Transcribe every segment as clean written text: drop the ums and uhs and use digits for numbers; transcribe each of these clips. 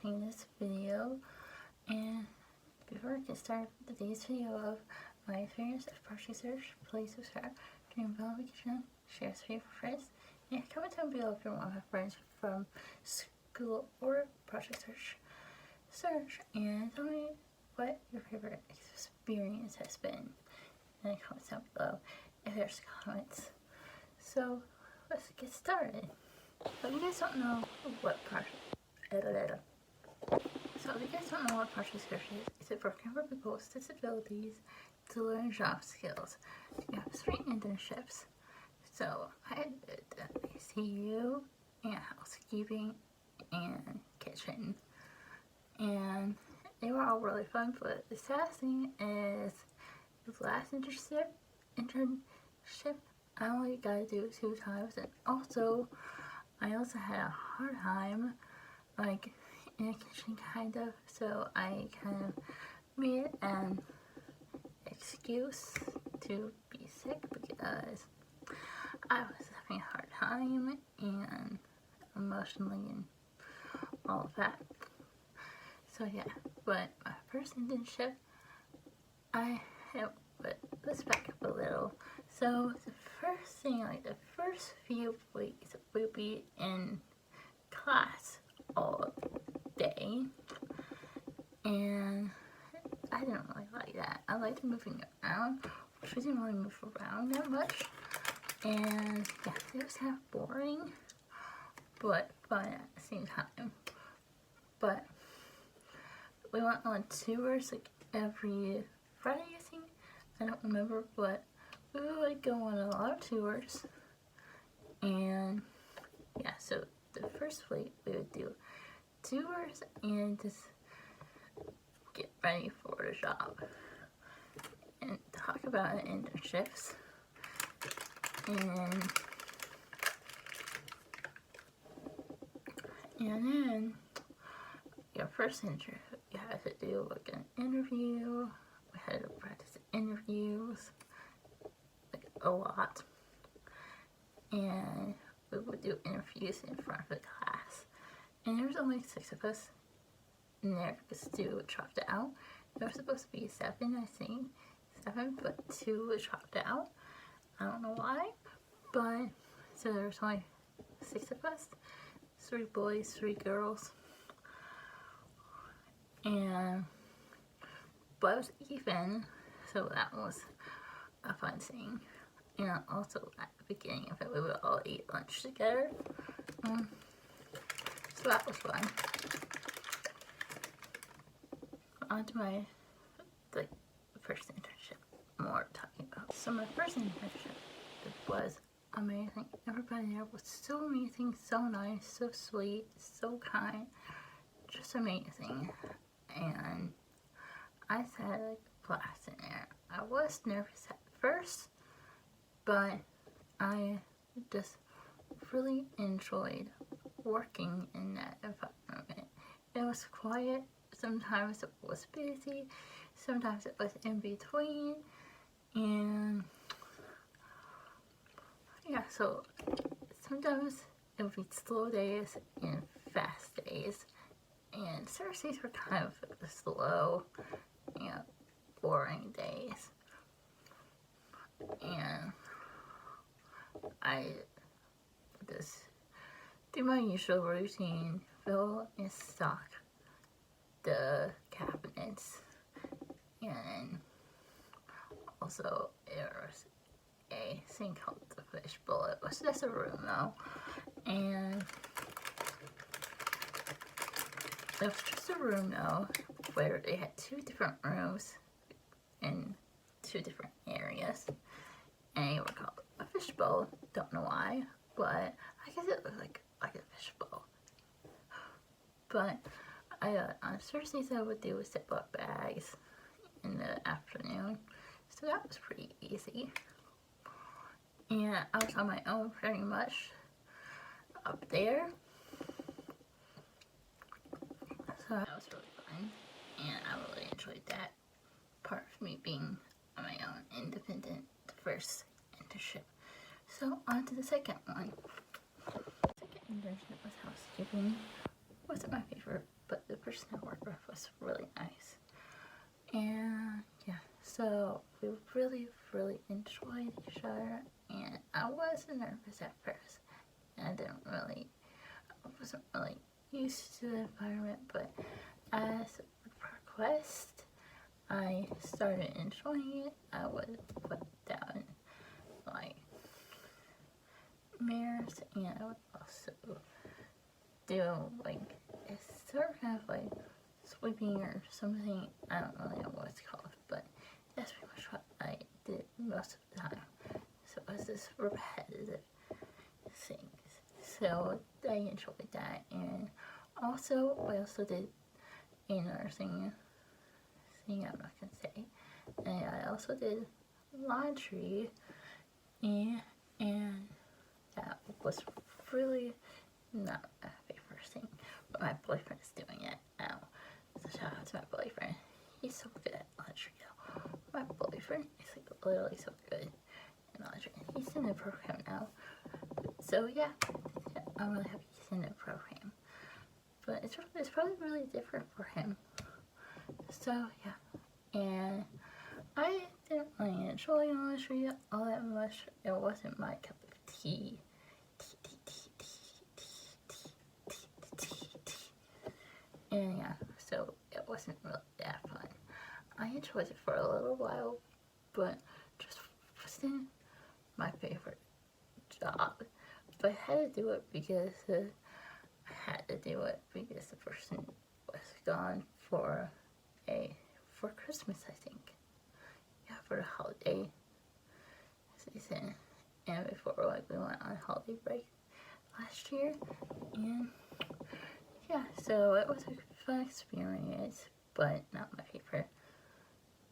watching this video, and before I get started with today's video of my experience of Project Search, please subscribe, turn on notifications, share this video for friends, and comment down below if you're one of my friends from school or Project Search, and tell me what your favorite experience has been in the comments down below if there's comments. So let's get started. So if you guys don't know what Project Search is, it's a program for people with disabilities to learn job skills. You have 3 internships. So I did ACU and housekeeping and kitchen, and they were all really fun. But the sad thing is, the last internship I only got to do it 2 times, and also I also had a hard time, like, in the kitchen, kind of, so I kind of made an excuse to be sick because I was having a hard time and emotionally and all of that. So yeah, but my first internship, but let's back up a little. So the first thing, like the first few weeks, we'll be in class all day, and I didn't really like that. I liked moving around, which we didn't really move around that much, and yeah, it was kind of boring, but fun at the same time. But we went on tours like every Friday, I think. I don't remember, but we would like go on a lot of tours, and yeah, so the first week we would do tours and just get ready for the job and talk about the internships. And then your first internship, you had to do like an interview. We had to practice interviews like a lot, and we would do interviews in front of the class. And there was only 6 of us in there because 2 dropped out. There was supposed to be 7, I think, 7, but 2 dropped out. I don't know why, but so there was only 6 of us, 3 boys, 3 girls, and but it was even, so that was a fun thing. And also at the beginning of it, we would all eat lunch together. So that was fun. On to my first internship, more talking about. So my first internship was amazing. Everybody there was so amazing, so nice, so sweet, so kind, just amazing. And I sat a class in there. I was nervous at first, but I just really enjoyed working in that environment. It was quiet, sometimes it was busy, sometimes it was in between, and yeah, so sometimes it would be slow days and fast days, and Thursdays were kind of slow, boring days. And I just do my usual routine, fill and stock the cabinets, and also there was a thing called the fishbowl. It was just a room though, and it was just a room though, where they had 2 different rooms in 2 different areas, and they were called a fishbowl. Don't know why, but I guess it was like a fishbowl. But on Thursdays I would do Ziploc bags in the afternoon, so that was pretty easy. And I was on my own pretty much up there, so that was really fun, and I really enjoyed that part of me being on my own, independent, the first internship. So on to the second one. The second internship was housekeeping. Wasn't my favorite, but the person I worked with was really nice. And yeah, so we really, really enjoyed each other, and I was nervous at first. And I wasn't really used to the environment, but as progressed, I started enjoying it. I would put down like mirrors, and I would also do like it's sort of kind of like sweeping or something. I don't really know what it's called, but that's pretty much what I did most of the time. So it was this repetitive things. So I enjoyed that, and also I also did another thing I'm not gonna say, and I also did laundry, and that was really not my favorite thing, but my boyfriend is doing it now. So shout out to my boyfriend. He's so good at laundry now. My boyfriend is like literally so good in laundry, and he's in the program now. So yeah, I'm really happy he's in the program. But it's probably really different for him. So yeah, and I didn't really enjoy laundry all that much. It wasn't my cup of tea. And yeah, so it wasn't really that fun. I enjoyed it for a little while, but just wasn't my favorite job. But I had to do it because I had to do it because the person was gone for Christmas, I think. Yeah, for the holiday season, and before like we went on holiday break last year, and yeah, so it was a fun experience, but not my favorite.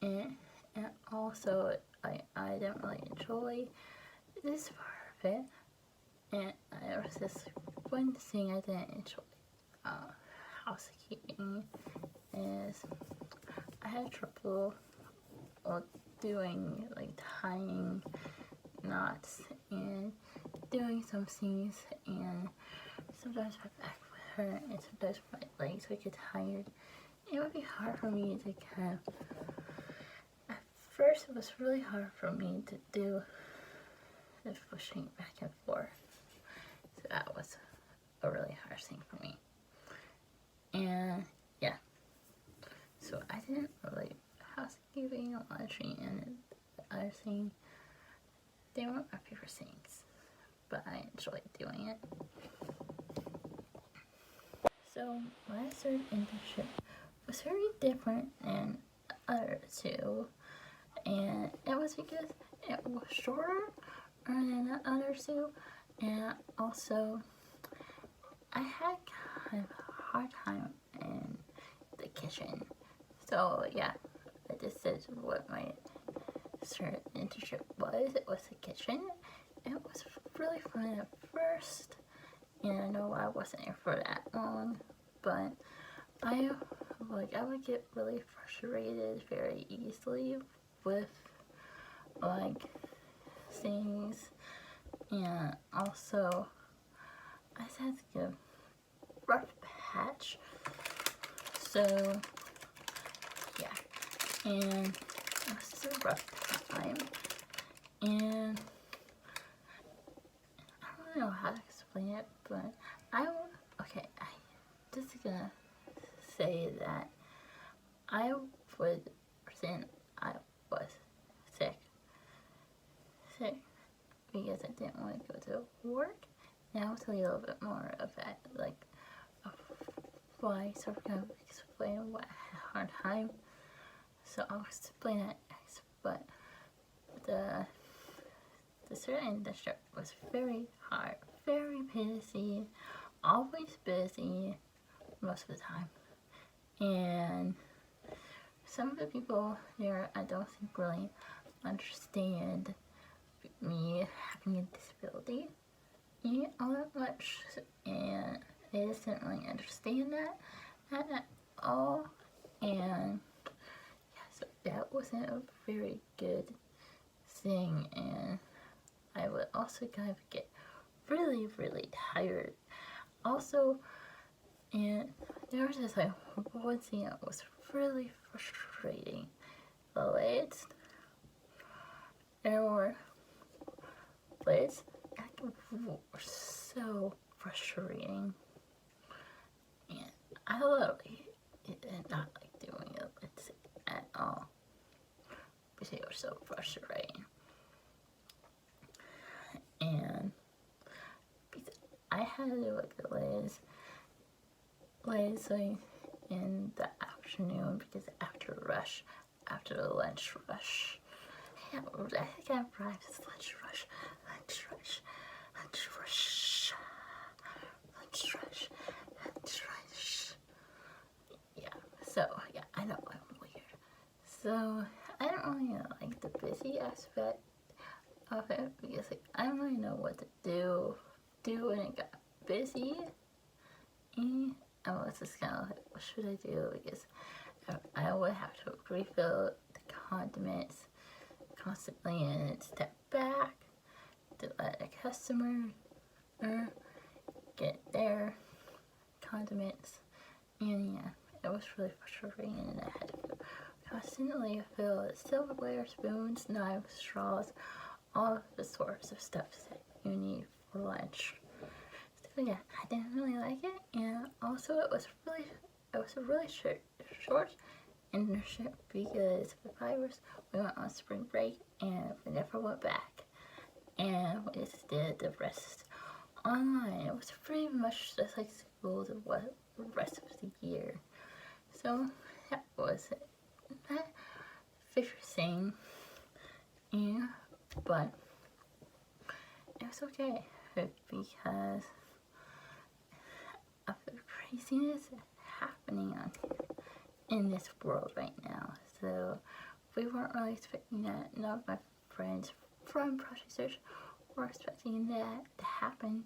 And also I didn't really enjoy this part of it, and there was this one thing I didn't enjoy. Housekeeping is I had trouble doing like tying knots and doing some things, and sometimes my back would hurt and sometimes my legs would get tired. It would be hard for me to kind of, at first it was really hard for me to do the pushing back and forth. So that was a really hard thing for me. And yeah, so I didn't really housekeeping, laundry, and the other thing, they weren't my favorite things, but I enjoyed doing it. So my third internship was very different than the other two, and it was because it was shorter than the other two, and also I had kind of a hard time in the kitchen. So yeah, this is what my third internship was. It was the kitchen. It was really fun at first, and I know I wasn't there for that long, but I would get really frustrated very easily with like things, and also I just had to get a rough patch. So yeah, and it was just a rough time, and I don't know how to explain it, but I'm just gonna say that I would pretend I was sick because I didn't want to go to work. And I'll tell you a little bit more of that, like of why, so we're gonna explain what I had a hard time. So I'll explain that next, but the certain internship was very hard, very busy, always busy most of the time. And some of the people there I don't think really understand me having a disability all that much, and they just didn't really understand that at all. And yeah, so that wasn't a very good thing, and I would also kind of get really, really tired. Also, and there was just like one scene that was really frustrating. The lids, there were lids that were so frustrating, and I literally did not like doing it at all because they were so frustrating. And because I had to do like the lids like in the afternoon because after the lunch rush. I think I arrived at lunch rush. Yeah, so yeah, I know I'm weird. So I don't really like the busy aspect of it because like I don't really know what to do when it got busy. And I was just kind of like, what should I do? Because I would have to refill the condiments constantly and step back to let a customer get their condiments. And yeah, it was really frustrating, and I had to constantly fill silverware, spoons, knives, straws, all of the sorts of stuff that you need for lunch. So yeah, I didn't really like it, and also it was a really short internship because for 5 years we went on spring break and we never went back, and we just did the rest online. It was pretty much just like school the rest of the year. So that was my favorite thing, yeah, but it was okay because of the craziness happening on in this world right now. So we weren't really expecting that. None of my friends from Project Search were expecting that to happen,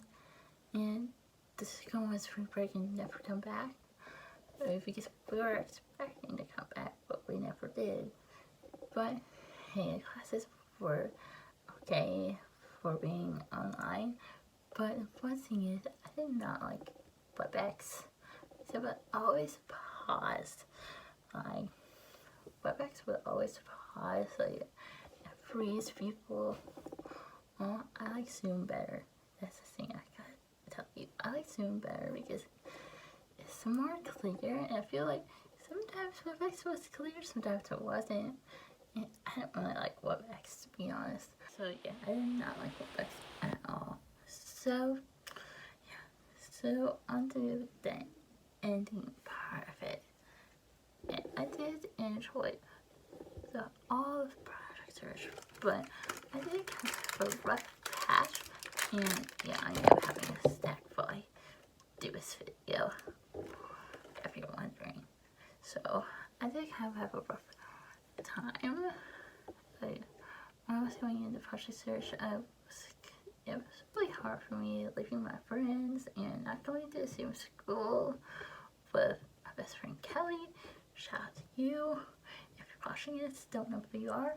and this is going on spring break and never come back. Because we were expecting to come back, but we never did. But hey, classes were okay for being online. But one thing is, I did not like WebEx. So it always paused. Like WebEx would always pause, like freeze people. Well, I like Zoom better. That's the thing I gotta tell you. I like Zoom better because it's more clear, and I feel like sometimes WebEx was clear, sometimes it wasn't. And I don't really like WebEx, to be honest. So yeah, I did not like WebEx at all. So yeah, so on to the ending part of it. And I did enjoy all of Project Search, but I did have a rough patch, and yeah, I ended up having a stack while I do this video, if you're wondering. So I did kind of have a rough time. Like, when I was going into Project Search, it was really hard for me leaving my friends and not going to the same school with my best friend Kelly. Shout out to you. If you're watching this, don't know who you are.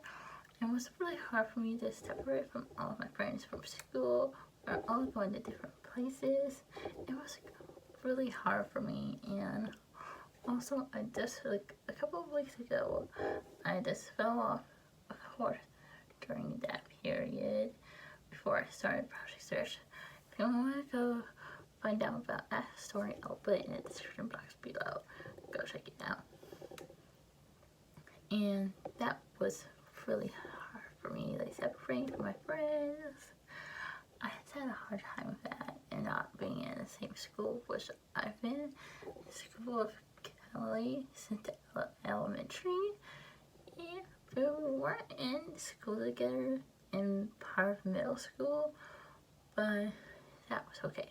It was really hard for me to separate from all of my friends from school. We're all going to different places. It was really hard for me, and also I just, like a couple of weeks ago, I just fell off a course during that period before I started Project Search. If you want to go find out about that story, I'll put it in the description box below. Go check it out. And that was really hard for me, like separating from my friends. I had a hard time with that, and not being in the same school, which I've been in the school of Kelly since elementary. And we weren't in school together in part of middle school, but that was okay.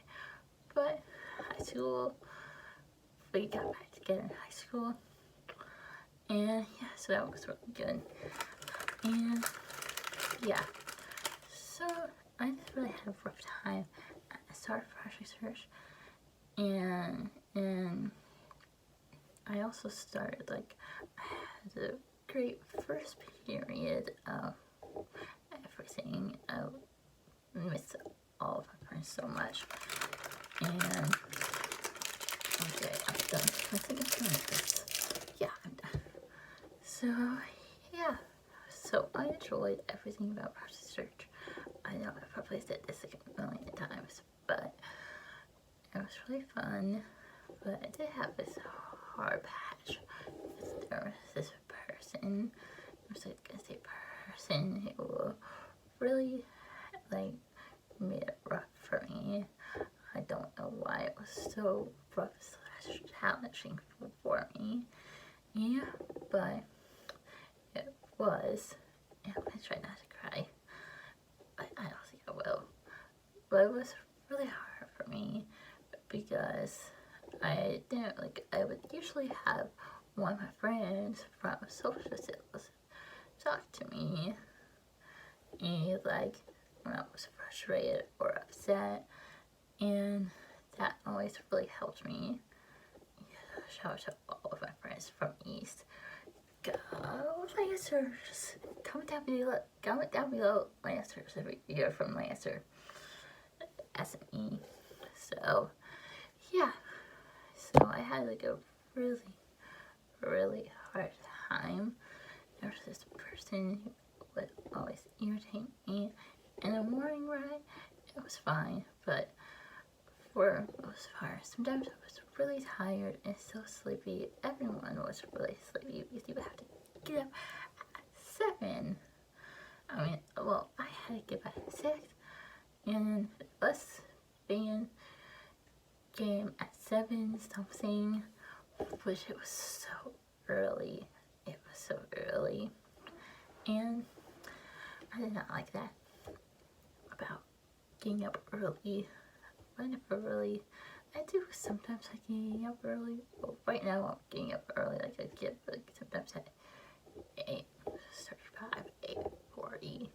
But high school, we got back together in high school, and yeah, so that was really good. And yeah, so I just really had a rough time at the start of Project Search, and I also started, like, I had a great first period of everything. I miss all of my friends so much, and Okay, I'm done. I think I'm done with this. Yeah, I'm done. So, yeah. So, I enjoyed everything about Process Search. I know I've probably said this like a million times, but it was really fun. But I did have this hard patch. There was this person, I was like gonna say person, who really like made it rough for me. I don't know why it was so rough slash challenging for me. Yeah, but it was. And I'm gonna try not to cry, but I don't think I will. But it was really hard for me because I didn't like. I would usually have one of my friends from social skills talk to me, and like when I was frustrated or upset, and that always really helped me. Shout out to all of my friends from East. Go Lancers! Comment down below Lancers if you're from Lancer. SME. So, yeah. So I had like a really, really hard time. There was this person who would always irritate me. In the morning ride, it was fine, but for most part, sometimes I was really tired and so sleepy. Everyone was really sleepy because you would have to get up at 7. I mean, well, I had to get up at 6, and us being game at 7 something, which it was so early. It was so early, and I did not like that about getting up early. I never really. I do sometimes like getting up early. Well, right now I'm getting up early. Like I get like sometimes at 8:35, 8:40.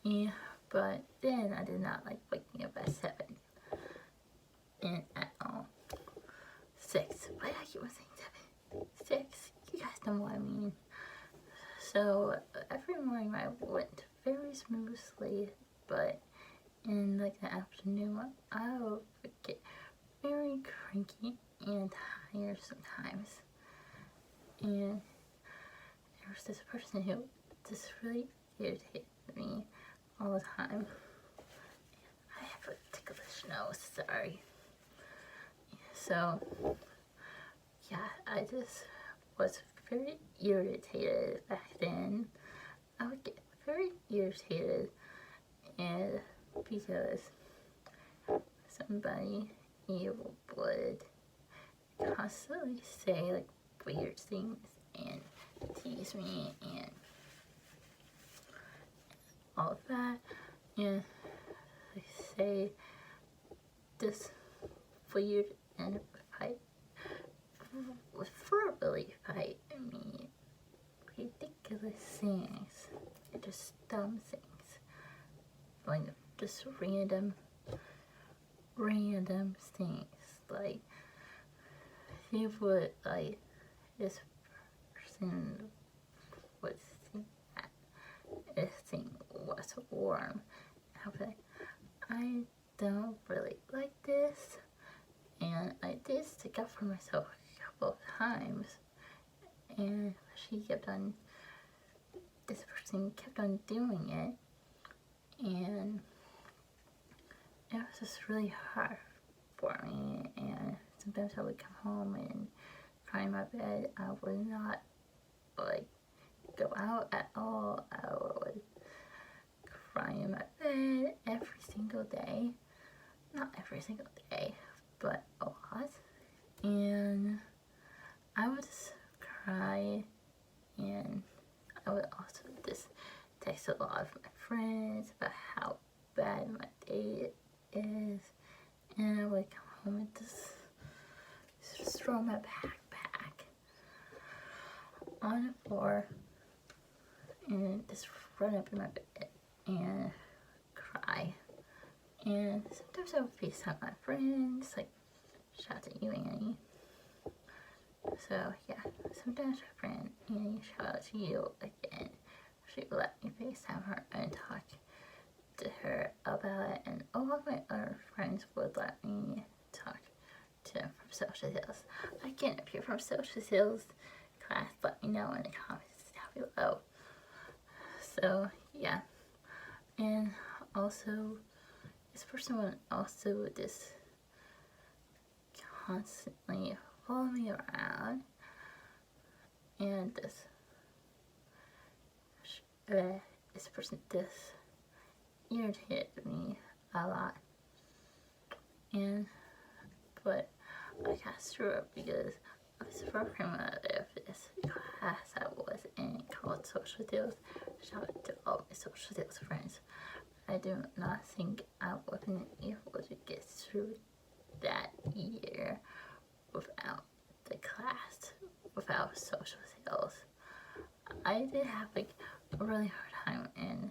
Yeah, but then I did not like waking up at 7 and at all. 6. Why did I keep on saying 7? 6. You guys know what I mean. So every morning I went very smoothly, but in like the afternoon I would get very cranky and tired sometimes. And there was this person who just really irritated me all the time. I have a ticklish nose, sorry. So, yeah, I just was very irritated back then. I would get very irritated, and because somebody evil would constantly say like weird things and tease me and all of that, and they say this weird and fight, verbally fight me ridiculous things, and just dumb things, like just random things, like he would like this person would think that this thing was warm. I was like, I don't really like this, and I did stick up for myself a couple of times, and this person kept on doing it, and it was just really hard for me. And sometimes I would come home and cry in my bed. I would not like go out at all. I would cry in my bed every single day. Not every single day, but a lot. And I would just cry, and I would also just text a lot of my friends about how bad my day is. And I would come home and just throw my backpack on the floor and just run up in my bed and cry. And sometimes I would FaceTime my friends, like shout out to you, Annie. So yeah, sometimes my friend Annie, shout out to you again. She would let me FaceTime her and talk to her about it, and all of my other friends would let me talk from social skills. Again, if you're from social skills class, let me know in the comments down below. So yeah, and also this person would also just constantly follow me around and this person just irritated me a lot, and but I got through it because I was working with this class I was in called Social Skills. Shout out to all my social skills friends. I do not think I would have been able to get through that year without the class, without social skills. I did have like a really hard time in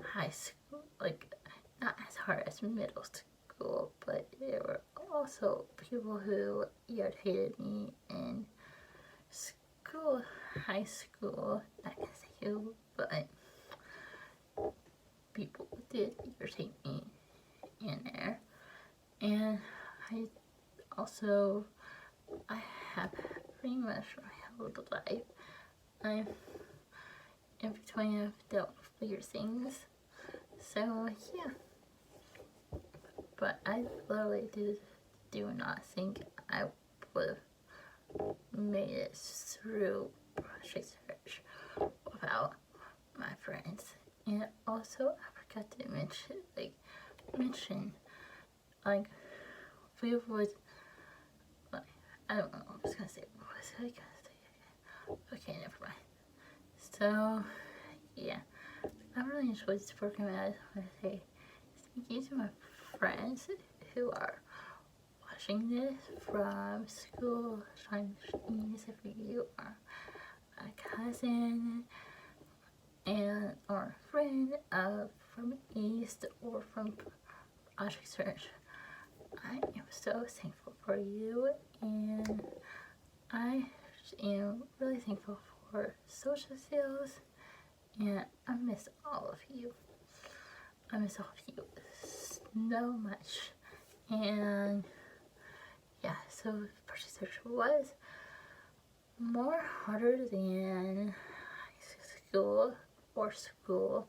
high school, like not as hard as middle school, but there were also people who irritated me in school, high school, not gonna say who, but people did irritate me in there. And I also, I have pretty much my whole life, I'm in between, I've dealt with weird things. So yeah, but I literally do not think I would have made it through project search without my friends. And also, I forgot to mention, like, we would, like, I don't know what I was gonna say. What was I gonna say? Okay, never mind. So, yeah, I really enjoyed this program. I just want to say thank you to my friends who are watching this from school, trying machines, if you are a cousin and or a friend from East or from Project Search. I am so thankful for you, and I am really thankful for social skills, and I miss all of you. I miss all of you so much. And yeah, so Project Search was more harder than high school or school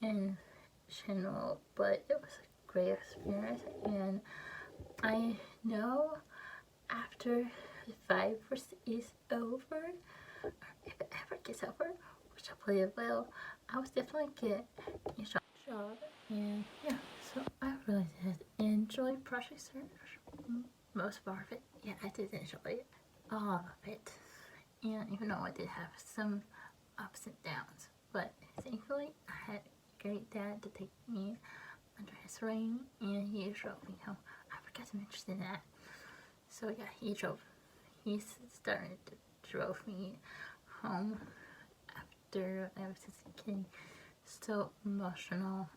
in general, but it was a great experience. And I know after the virus is over, or if it ever gets over, which I believe it will, I was definitely get a job. And yeah, so I really did enjoy Project Search. Most part of it, yeah, I did enjoy all of it. And even though I did have some ups and downs, but thankfully I had a great dad to take me under his wing, and he drove me home. I forgot to mention that. So yeah, he started to drove me home after I was just getting so emotional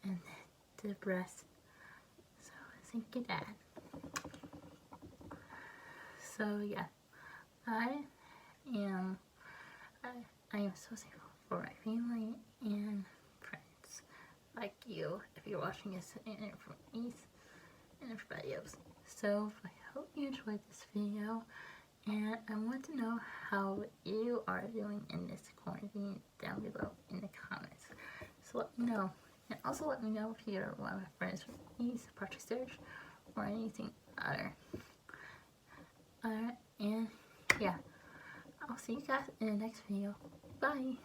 and depressed. So thank you, Dad. So yeah, I am so thankful for my family and friends like you, if you're watching this, and from East and everybody else. So I hope you enjoyed this video, and I want to know how you are doing in this quarantine down below in the comments. So let me know, and also let me know if you're one of my friends from East, Project Search, or anything other. And yeah, I'll see you guys in the next video. Bye!